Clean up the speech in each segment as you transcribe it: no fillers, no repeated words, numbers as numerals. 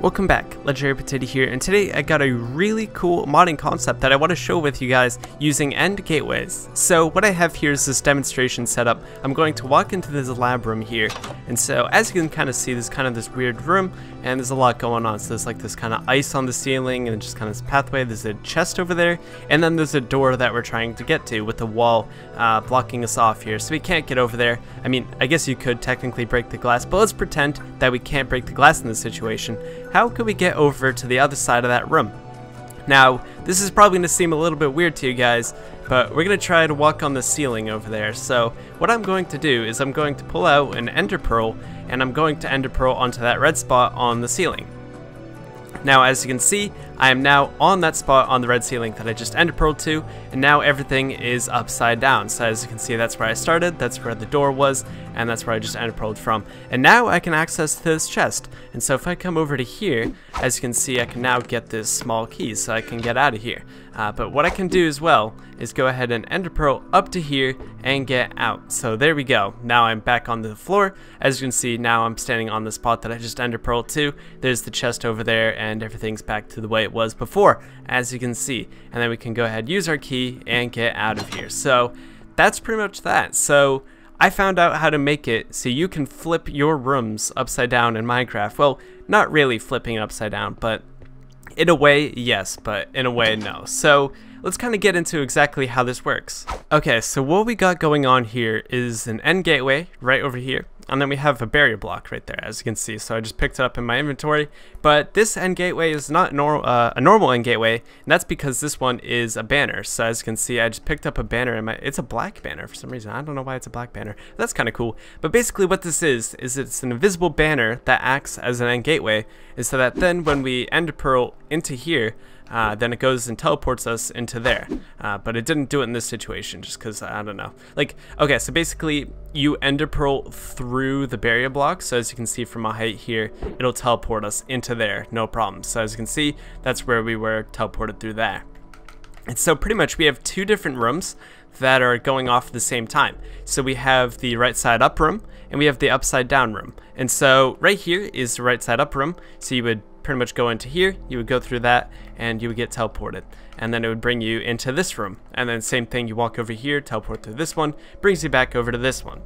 Welcome back, Legendary Potato here, and today I got a really cool modding concept that I want to show with you guys using end gateways. So what I have here is this demonstration setup. I'm going to walk into this lab room here, and so as you can kind of see, there's kind of this weird room, and there's a lot going on. So there's like this kind of ice on the ceiling, and just kind of this pathway. There's a chest over there, and then there's a door that we're trying to get to with the wall blocking us off here, so we can't get over there. I mean, I guess you could technically break the glass, but let's pretend that we can't break the glass in this situation. How could we get over to the other side of that room? Now, this is probably going to seem a little bit weird to you guys, but we're going to try to walk on the ceiling over there. So what I'm going to do is I'm going to pull out an ender pearl, and I'm going to ender pearl onto that red spot on the ceiling. Now, as you can see, I am now on that spot on the red ceiling that I just ender pearled to, and now everything is upside down. So as you can see, that's where I started, that's where the door was, and that's where I just ender pearled from. And now I can access this chest. And so if I come over to here, as you can see, I can now get this small key, so I can get out of here. But what I can do as well is go ahead and ender pearl up to here and get out. So there we go. Now I'm back on the floor. As you can see, now I'm standing on the spot that I just ender pearled to. There's the chest over there, and everything's back to the way it was before, as you can see. And then we can go ahead, use our key, and get out of here. So that's pretty much that. So I found out how to make it so you can flip your rooms upside down in Minecraft. Well, not really flipping it upside down, but in a way, yes, but in a way, no. So let's kind of get into exactly how this works. Okay, so what we got going on here is an end gateway right over here, and then we have a barrier block right there, as you can see. So I just picked it up in my inventory, but this end gateway is not a normal end gateway, and that's because this one is a banner. So as you can see, I just picked up a banner, and it's a black banner for some reason. I don't know why it's a black banner. That's kind of cool. But basically what this is it's an invisible banner that acts as an end gateway, and so that then when we ender pearl into here, then it goes and teleports us into there. But it didn't do it in this situation just because, I don't know. Like, okay, so basically you ender pearl through the barrier block. So as you can see from my height here, it'll teleport us into there, no problem. So as you can see, that's where we were teleported through there. And so pretty much we have two different rooms that are going off at the same time. So we have the right side up room, and we have the upside down room. And so right here is the right side up room. So you would pretty much go into here, you would go through that, and you would get teleported, and then it would bring you into this room. And then same thing, you walk over here, teleport to this one, brings you back over to this one.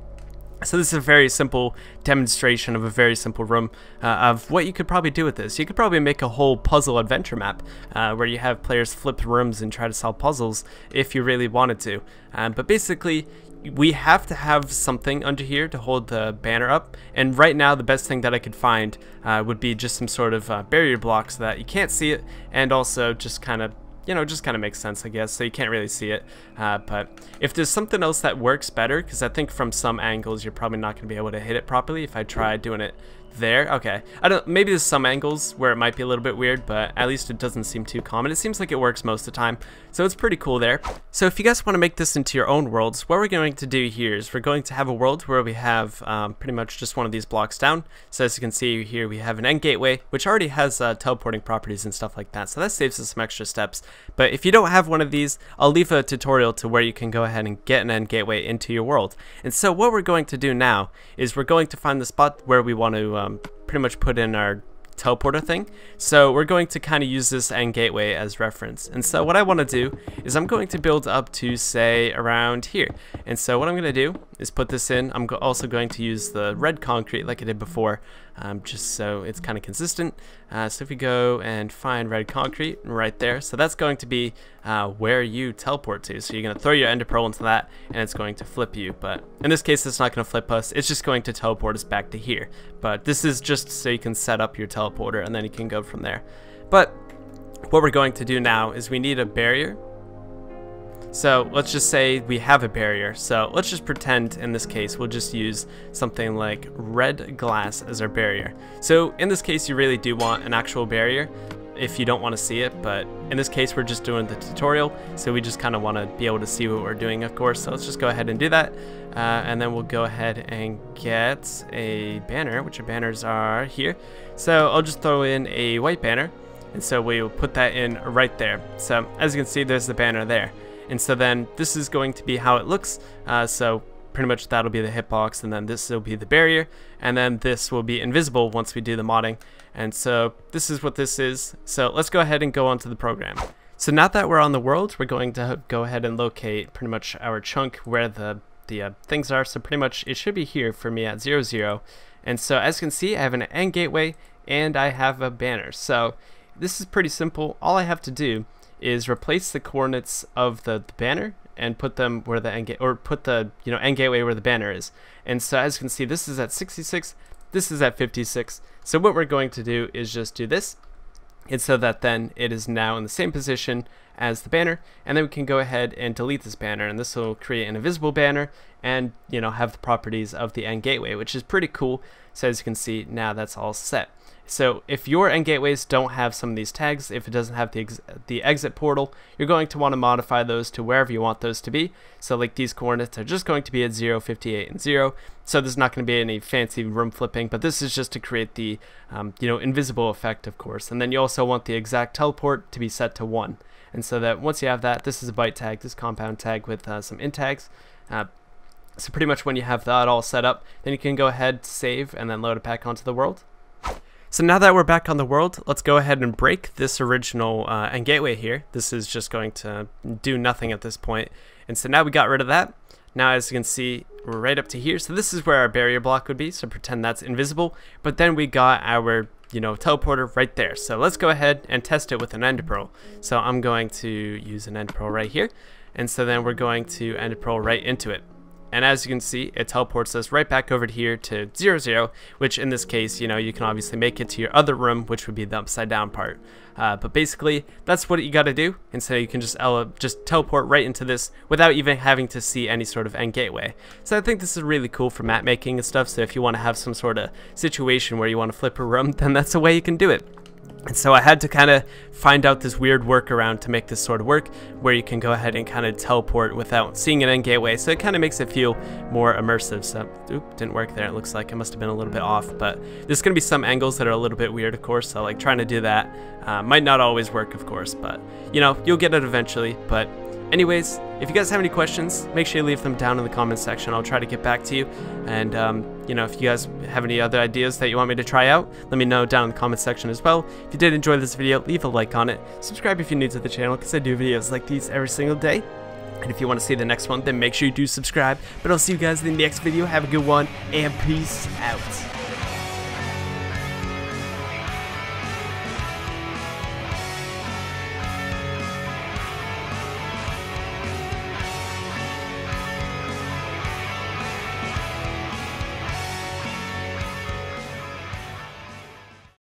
So this is a very simple demonstration of a very simple room of what you could probably do with this. You could probably make a whole puzzle adventure map where you have players flip rooms and try to solve puzzles if you really wanted to. But basically, we have to have something under here to hold the banner up, and right now the best thing that I could find would be just some sort of barrier block so that you can't see it, and also just kind of, you know, just kind of makes sense, I guess, so you can't really see it. But if there's something else that works better, because I think from some angles you're probably not going to be able to hit it properly if I try doing it there. Okay, I don't, maybe there's some angles where it might be a little bit weird, but at least it doesn't seem too common. It seems like it works most of the time, so it's pretty cool there. So if you guys want to make this into your own worlds, what we're going to do here is we're going to have a world where we have pretty much just one of these blocks down. So as you can see here, we have an end gateway, which already has teleporting properties and stuff like that, so that saves us some extra steps. But if you don't have one of these, I'll leave a tutorial to where you can go ahead and get an end gateway into your world. And so what we're going to do now is we're going to find the spot where we want to pretty much put in our teleporter thing. So we're going to kind of use this end gateway as reference. And so what I want to do is I'm going to build up to, say, around here. And so what I'm going to do is put this in. I'm also going to use the red concrete like I did before, just so it's kind of consistent. So if we go and find red concrete right there, so that's going to be where you teleport to. So you're going to throw your ender pearl into that, and it's going to flip you. But in this case, it's not going to flip us. It's just going to teleport us back to here. But this is just so you can set up your teleporter, and then you can go from there. But what we're going to do now is we need a barrier. So let's just say we have a barrier. So let's just pretend in this case we'll just use something like red glass as our barrier. So in this case you really do want an actual barrier if you don't want to see it, but in this case we're just doing the tutorial, so we just kind of want to be able to see what we're doing, of course. So let's just go ahead and do that, and then we'll go ahead and get a banner, which our banners are here. So I'll just throw in a white banner, and so we'll put that in right there. So as you can see, there's the banner there. And so then this is going to be how it looks. So pretty much that'll be the hitbox, and then this will be the barrier, and then this will be invisible once we do the modding. And so this is what this is. So let's go ahead and go on to the program. So now that we're on the world, we're going to go ahead and locate pretty much our chunk where the things are. So pretty much it should be here for me at 0, 0. And so as you can see, I have an end gateway and I have a banner. So this is pretty simple. All I have to do is replace the coordinates of the banner and put them where the end put the end gateway where the banner is. And so as you can see, this is at 66, this is at 56. So what we're going to do is just do this, and so that then it is now in the same position as the banner, and then we can go ahead and delete this banner, and this will create an invisible banner and have the properties of the end gateway, which is pretty cool. So as you can see, now that's all set. So if your end gateways don't have some of these tags, if it doesn't have the exit portal, you're going to want to modify those to wherever you want those to be. So like these coordinates are just going to be at 0, 58, and 0. So there's not going to be any fancy room flipping, but this is just to create the invisible effect, of course. And then you also want the exact teleport to be set to 1. And so that once you have that, this is a byte tag, this compound tag with some int tags. So pretty much when you have that all set up, then you can go ahead, save, and then load it back onto the world. So now that we're back on the world, let's go ahead and break this original end gateway here. This is just going to do nothing at this point. And so now we got rid of that. Now as you can see, we're right up to here. So this is where our barrier block would be. So pretend that's invisible. But then we got our teleporter right there. So let's go ahead and test it with an ender pearl. So I'm going to use an ender pearl right here. And so then we're going to ender pearl right into it. And as you can see, it teleports us right back over here to 0, 0, which in this case, you can obviously make it to your other room, which would be the upside down part. But basically, that's what you got to do. And so you can just teleport right into this without even having to see any sort of end gateway. So I think this is really cool for map making and stuff. So if you want to have some sort of situation where you want to flip a room, then that's a way you can do it. And so I had to kind of find out this weird workaround to make this sort of work, where you can go ahead and kind of teleport without seeing an end gateway. So it kind of makes it feel more immersive. So, didn't work there. It looks like I must have been a little bit off, but there's going to be some angles that are a little bit weird, of course. So like trying to do that might not always work, of course, but you'll get it eventually. But anyways, if you guys have any questions, make sure you leave them down in the comment section. I'll try to get back to you. And, if you guys have any other ideas that you want me to try out, let me know down in the comment section as well. If you did enjoy this video, leave a like on it. Subscribe if you're new to the channel, because I do videos like these every single day. And if you want to see the next one, then make sure you do subscribe. But I'll see you guys in the next video. Have a good one, and peace out.